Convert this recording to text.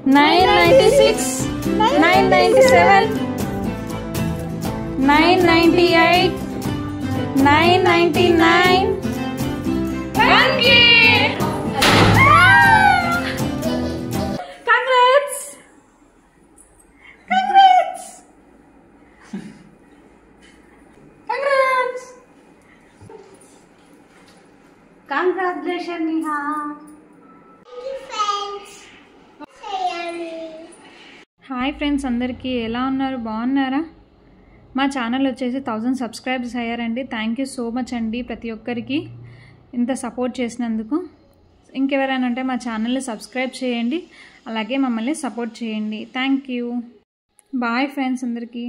996, 997, 998, 999, 1K! Congrats! Congrats! Congrats! Congratulations, Neha. Hi friends, అందరికీ ఎలా ఉన్నారు? బాగున్నారా? మా ఛానల్ వచ్చేసి 1000 సబ్స్క్రైబర్స్ అయ్యారండి. థ్యాంక్ యూ సో మచ్ అండి ప్రతి ఒక్కరికి ఇంత సపోర్ట్ చేసినందుకు. ఇంకెవరైనా ఉంటే మా ఛానల్ని సబ్స్క్రైబ్ చేయండి, అలాగే మమ్మల్ని సపోర్ట్ చేయండి. Thank you. బాయ్ ఫ్రెండ్స్ అందరికీ.